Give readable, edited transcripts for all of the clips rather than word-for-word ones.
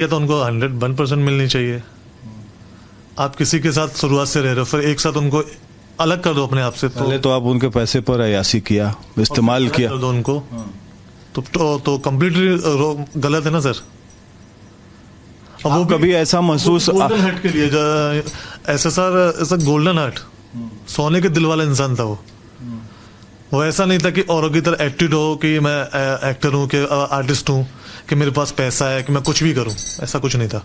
या तो उनको 101% मिलनी चाहिए। आप किसी के साथ शुरुआत से रह रहे हो, फिर एक साथ उनको अलग कर दो अपने आप से। पहले तो आप उनके पैसे पर अयासी किया, इस्तेमाल किया, कर दो उनको तो कंप्लीटली गलत है ना सर। अब वो कभी ऐसा महसूस गोल्डन हार्ट के लिए ऐसा सर, ऐसा गोल्डन हार्ट सोने के दिल वाला इंसान था वो ऐसा नहीं था कि औरों की तरह एटीट्यूड हो कि मैं एक्टर हूँ कि आर्टिस्ट हूँ कि मेरे पास पैसा है कि मैं कुछ भी करूँ, ऐसा कुछ नहीं था।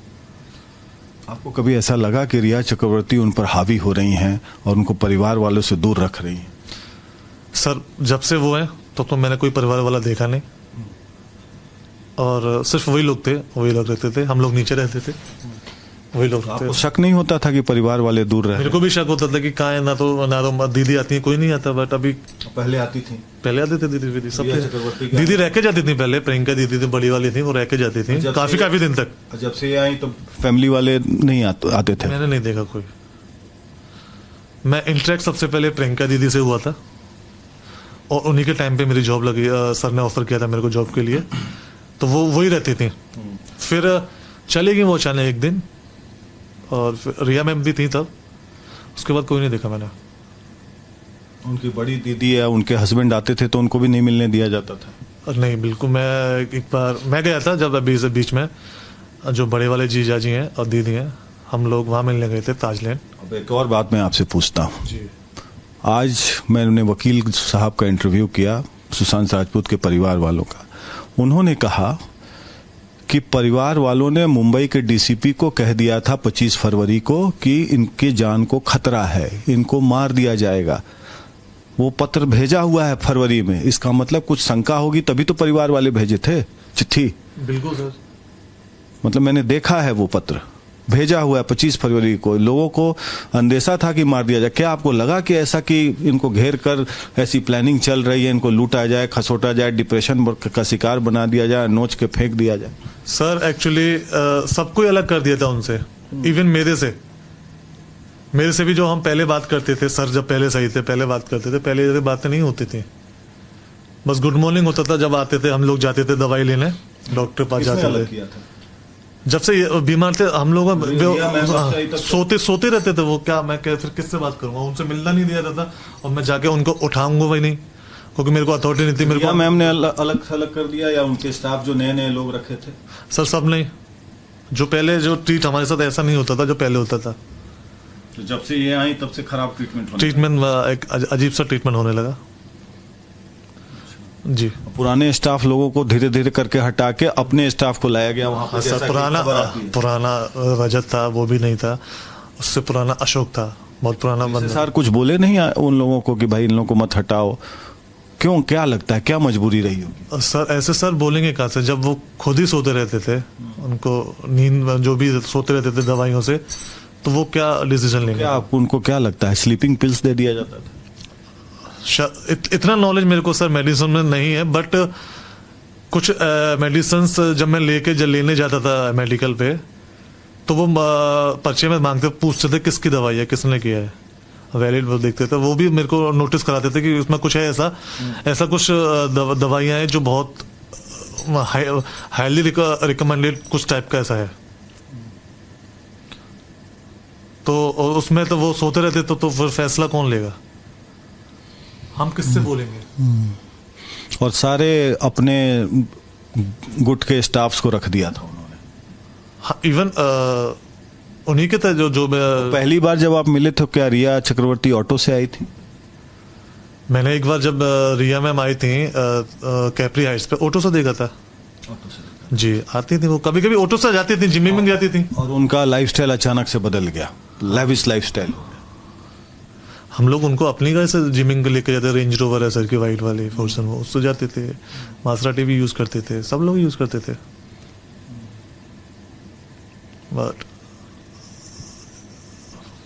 आपको कभी ऐसा लगा कि रिया चक्रवर्ती उन पर हावी हो रही हैं और उनको परिवार वालों से दूर रख रही हैं? सर जब से वो है तो मैंने कोई परिवार वाला देखा नहीं, और सिर्फ वही लोग थे, वही लोग रहते थे, हम लोग नीचे रहते थे, वही लोग। आपको शक नहीं होता था कि परिवार वाले दूर रहे? मेरे को भी शक होता था कि कहाँ है, ना तो दीदी आती है, कोई नहीं आता। बट अभी पहले आती थी, पहले आते थे दीदी सब। दीदी रह के जाती थी पहले, प्रियंका दीदी थी, बड़ी वाली थी, वो रह के जाती थी काफी दिन तक। जब से आई तो फैमिली वाले नहीं आते थे? मैंने नहीं देखा कोई। मैं इंटरेक्ट सबसे पहले प्रियंका दीदी से हुआ था, और उन्हीं के टाइम पे मेरी जॉब लगी। सर ने ऑफर किया था मेरे को जॉब के लिए, तो वो वही रहती थी। फिर चली गई वो अचानक एक दिन, और रिया मैम भी थी तब। उसके बाद कोई नहीं देखा मैंने। उनकी बड़ी दीदी या उनके हस्बैंड आते थे तो उनको भी नहीं मिलने दिया जाता था? नहीं, बिल्कुल। मैं एक बार मैं गया था जब अभी से बीच में, जो बड़े वाले जीजा जी हैं और दीदी हैं, हम लोग वहाँ मिलने गए थे ताजलैंड। अब एक और बात मैं आपसे पूछता हूँ जी। आज मैंने वकील साहब का इंटरव्यू किया, सुशांत राजपूत के परिवार वालों का। उन्होंने कहा कि परिवार वालों ने मुंबई के डीसीपी को कह दिया था 25 फरवरी को कि इनकी जान को खतरा है, इनको मार दिया जाएगा। वो पत्र भेजा हुआ है फरवरी में, इसका मतलब कुछ शंका होगी तभी तो परिवार वाले भेजे थे चिट्ठी। बिल्कुल सर, मतलब मैंने देखा है वो पत्र भेजा हुआ है 25 फरवरी को। लोगों को अंदेशा था कि मार दिया जाए। क्या आपको लगा कि ऐसा कि इनको घेर कर ऐसी प्लानिंग चल रही है, इनको लूटा जाए, खसोटा जाए, डिप्रेशन का शिकार बना दिया जाए, नोच के फेंक दिया जाए? सर एक्चुअली सबको अलग कर दिया था उनसे, इवन मेरे से भी। जो हम पहले बात करते थे, सर जब पहले सही थे, पहले बात करते थे, पहले जैसे बातें नहीं होती थी। बस गुड मॉर्निंग होता था जब आते थे, हम लोग जाते थे दवाई लेने, डॉक्टर पास जाते थे। जब से बीमार थे हम लोग, सोते रहते थे वो। फिर किससे बात करूंगा, उनसे मिलना नहीं दिया जाता, और मैं जाके उनको उठाऊंगा वही नहीं, क्योंकि मेरे को अथॉरिटी नहीं थी। मेरे को मैम ने अलग थलग कर दिया, या उनके स्टाफ जो नए लोग रखे थे? सर सब नहीं, जो पहले जो ट्रीट हमारे साथ ऐसा नहीं होता था जो पहले होता था। तो जब से ये आई तब से खराब ट्रीटमेंट एक अजीब सा ट्रीटमेंट होने लगा जी। पुराने स्टाफ लोगों को धीरे धीरे करके हटा के अपने स्टाफ को लाया गया वहां पर। सर पुराना रजत था, वो भी नहीं था। उससे पुराना अशोक था, बहुत पुराना बंदा। सर कुछ बोले नहीं उन लोगों को कि भाई इन लोगों को मत हटाओ? क्यों, क्या लगता है, क्या मजबूरी रही होगी? सर ऐसे सर बोलेंगे कहाँ से, जब वो खुद ही सोते रहते थे, उनको नींद जो भी सोते रहते थे दवाइयों से, तो वो क्या डिसीजन लेंगे? आप उनको क्या लगता है स्लीपिंग पिल्स दे दिया जाता था? इतना नॉलेज मेरे को सर मेडिसिन में नहीं है, बट कुछ मेडिसिन जब मैं लेने जाता था मेडिकल पे, तो वो पर्चे में मांगते, पूछते थे किसकी दवाई है, किसने किया है, वैलिड वो देखते थे। वो भी मेरे को नोटिस कराते थे कि उसमें कुछ है ऐसा कुछ दवाइयां हैं जो बहुत हाईली रिकमेंडेड कुछ टाइप का ऐसा है। तो उसमें तो वो सोते रहते तो फिर फैसला कौन लेगा, हम किससे बोलेंगे? और सारे अपने गुट के स्टाफ्स को रख दिया था उन्होंने। हाँ, इवन उन्हीं के थे जो पहली बार जब आप मिले थे, क्या रिया चक्रवर्ती ऑटो से आई थी? मैंने एक बार जब रिया मैम आई थी कैप्री हाइट्स पे, ऑटो से देखा था। ऑटो से जी, आती थी वो, कभी कभी ऑटो से जाती थी, जिमिंग में जाती थी। और उनका लाइफस्टाइल अचानक से बदल गया, लेविश लाइफस्टाइल। हम लोग उनको अपनी गाड़ी से जिमिंग लेके जाते, रेंज रोवर है सर की वाइट वाली फॉर्च्यूनर, वो उससे जाते थे। मासराटी भी यूज करते थे, सब लोग यूज करते थे। बट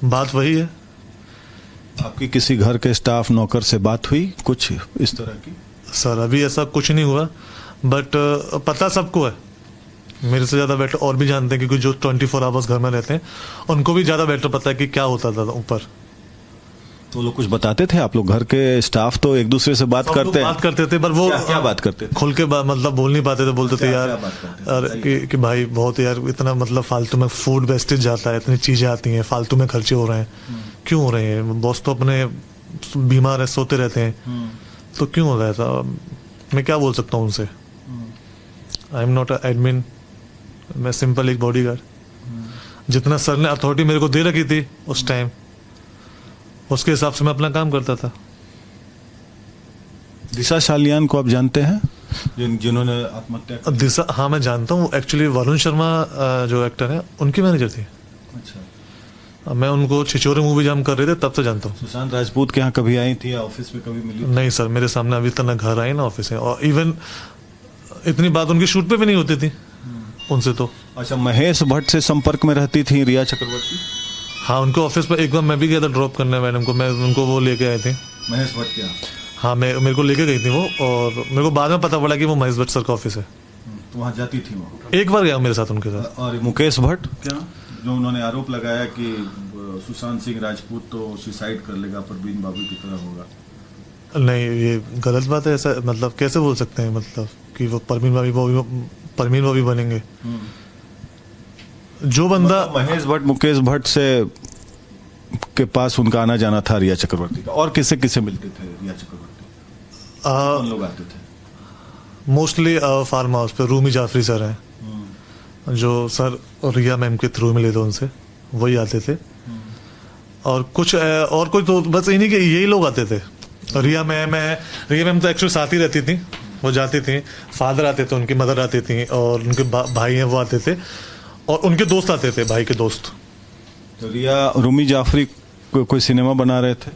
बात वही है। आपकी किसी घर के स्टाफ नौकर से बात हुई कुछ इस तरह की? सर अभी ऐसा कुछ नहीं हुआ, बट पता सबको है, मेरे से ज्यादा बेटर और भी जानते हैं, क्योंकि जो 24 आवर्स घर में रहते हैं उनको भी ज्यादा बेटर पता है कि क्या होता था ऊपर। तो लोग कुछ बताते थे? आप लोग घर के स्टाफ तो एक दूसरे से बात सब लोग करते हैं, बात करते थे, पर वो क्या बात करते थे? खुल के मतलब बोल नहीं पाते थे। बोलते थे क्या यार बात करते थे? यार कि भाई बहुत यार इतना मतलब फालतू में फूड वेस्टेज जाता है, इतनी चीजें आती हैं, फालतू में खर्चे हो रहे हैं, क्यों हो रहे हैं? बॉस तो अपने बीमार है, सोते रहते हैं, तो क्यों हो रहा है? था मैं क्या बोल सकता हूँ उनसे? आई एम नॉट एडमिन, मैं सिंपल एक बॉडीगार्ड। जितना सर ने अथॉरिटी मेरे को दे रखी थी उस टाइम, उसके हिसाब से मैं अपना काम करता था। दिशा सालियान को आप जानते हैं, जिन्होंने आत्महत्या की? दिशा, हाँ मैं जानता हूँ। एक्चुअली वरुण शर्मा जो एक्टर है, उनकी मैनेजर थी। अच्छा। मैं उनको छिछोरे मूवी जब हम कर रहे थे तब से जानता हूँ। सुशांत राजपूत के यहाँ कभी आई थी या ऑफिस में कभी मिली? नहीं सर, मेरे सामने अभी तक ना घर आई ना ऑफिस है, और इवन इतनी बात उनकी शूट पे भी नहीं होती थी उनसे तो। अच्छा, महेश भट्ट से संपर्क में रहती थी रिया चक्रवर्ती? हाँ, उनको ऑफिस पे एक बार मैं भी गया था ड्रॉप करने मैडम को, मैं उनको वो लेके आए थे। महेश भट्ट क्या? हाँ, मैं मेरे को लेके गई थी वो, और मेरे को बाद में पता पड़ा कि वो महेश भट्ट सर का ऑफिस है। तो वहाँ जाती थी वो? एक बार गया मेरे साथ उनके साथ। और मुकेश भट्ट क्या, जो उन्होंने आरोप लगाया कि सुशांत सिंह राजपूत तो सुसाइड कर लेगा, परवीन बाबू की तरह होगा? नहीं, ये गलत बात है। ऐसा मतलब कैसे बोल सकते हैं, मतलब कि वो परवीन बाबू बनेंगे? जो बंदा महेश भट्ट, मुकेश भट्ट से के पास उनका आना जाना था रिया चक्रवर्ती का। और किसे किसे मिलते थे रिया चक्रवर्ती? कौन लोग आते थे? मोस्टली फार्म हाउस पे रूमी जाफरी सर हैं, जो सर रिया मैम के थ्रू मिले थे उनसे, वही आते थे। और कुछ और कोई तो बस इन्हीं के यही लोग आते थे। रिया मैम तो एक्चुअली साथ ही रहती थी, वो जाती थी। फादर आते थे, उनकी मदर आती थी, और उनके भाई हैं वो आते थे, और उनके दोस्त आते थे, भाई के दोस्त। तो रिया, रूमी जाफरी कोई सिनेमा बना रहे थे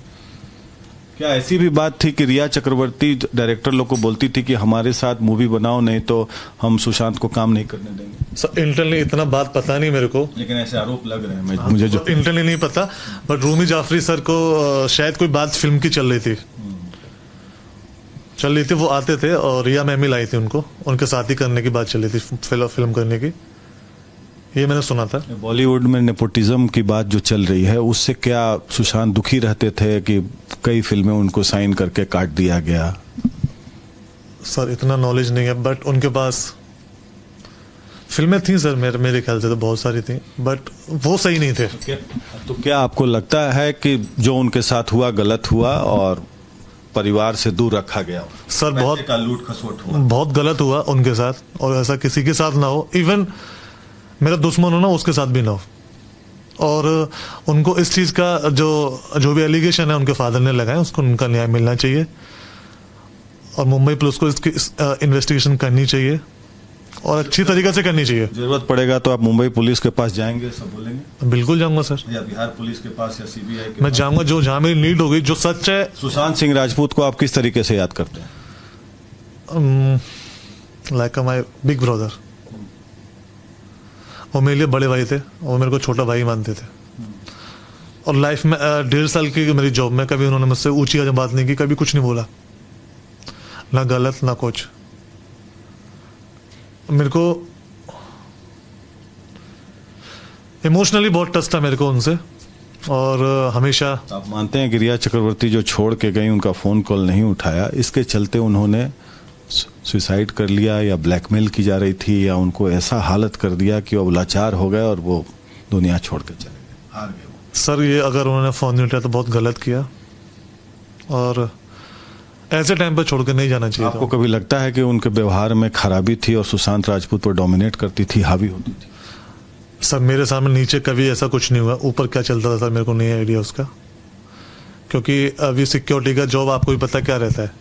क्या? ऐसी भी बात थी कि रिया चक्रवर्ती डायरेक्टर लोग को बोलती थी कि हमारे साथ मूवी बनाओ, नहीं तो हम सुशांत को काम नहीं करने देंगे? सर इंटरनली इतना बात पता नहीं मेरे को, लेकिन ऐसे आरोप लग रहे हैं। मुझे जो इंटरनली नहीं पता, बट रूमी जाफरी सर को शायद कोई बात फिल्म की चल रही थी, वो आते थे, और रिया मैम ही लाई थी उनको, उनके साथ ही करने की बात चल रही थी, फिल्म करने की, ये मैंने सुना था। बॉलीवुड में नेपोटिज्म की बात जो चल रही है, उससे क्या सुशांत दुखी रहते थे कि कई फिल्में उनको साइन करके काट दिया गया? सर इतना नॉलेज नहीं है, बट उनके पास फिल्में थी सर, मेरे ख्याल से तो बहुत सारी थी, बट वो सही नहीं थे। तो क्या आपको लगता है कि जो उनके साथ हुआ गलत हुआ और परिवार से दूर रखा गया? सर बहुत का लूट खसोट हुआ, बहुत गलत हुआ उनके साथ, और ऐसा किसी के साथ ना हो। इवन मेरा दुश्मन हो ना, उसके साथ भी ना हो। और उनको इस चीज का जो भी एलिगेशन है उनके फादर ने लगाया, उसको उनका न्याय मिलना चाहिए, और मुंबई पुलिस को इसकी इन्वेस्टिगेशन करनी चाहिए, और अच्छी तरीके से करनी चाहिए। जरूरत पड़ेगा तो आप मुंबई पुलिस के पास जाएंगे, सब बोलेंगे? बिल्कुल जाऊंगा सर, या बिहार पुलिस के पास, या सीबीआई के मैं जाऊंगा, जो जहां मेरी नीड होगी, जो सच है। सुशांत सिंह राजपूत को आप किस तरीके से याद करते हैं? Like my big brother. वो मेरे लिए बड़े भाई थे, और मेरे को छोटा भाई मानते थे। और लाइफ में 1.5 साल की मेरी जॉब में कभी उन्होंने मुझसे ऊंची बात नहीं की, कभी कुछ नहीं बोला, ना गलत ना कुछ। मेरे को इमोशनली बहुत टच था मेरे को उनसे, और हमेशा। आप मानते हैं कि रिया चक्रवर्ती जो छोड़ के गई, उनका फोन कॉल नहीं उठाया, इसके चलते उन्होंने सुसाइड कर लिया, या ब्लैकमेल की जा रही थी, या उनको ऐसा हालत कर दिया कि वो लाचार हो गए और वो दुनिया छोड़ के चले गए, हार गए? सर ये अगर उन्होंने फोन नहीं उठाया तो बहुत गलत किया, और ऐसे टाइम पे छोड़ के नहीं जाना चाहिए। आपको कभी लगता है कि उनके व्यवहार में खराबी थी और सुशांत राजपूत पर डोमिनेट करती थी, हावी होती थी? सर मेरे सामने नीचे कभी ऐसा कुछ नहीं हुआ, ऊपर क्या चलता था सर मेरे को नहीं आइडिया उसका, क्योंकि अभी सिक्योरिटी का जॉब आपको भी पता क्या रहता है।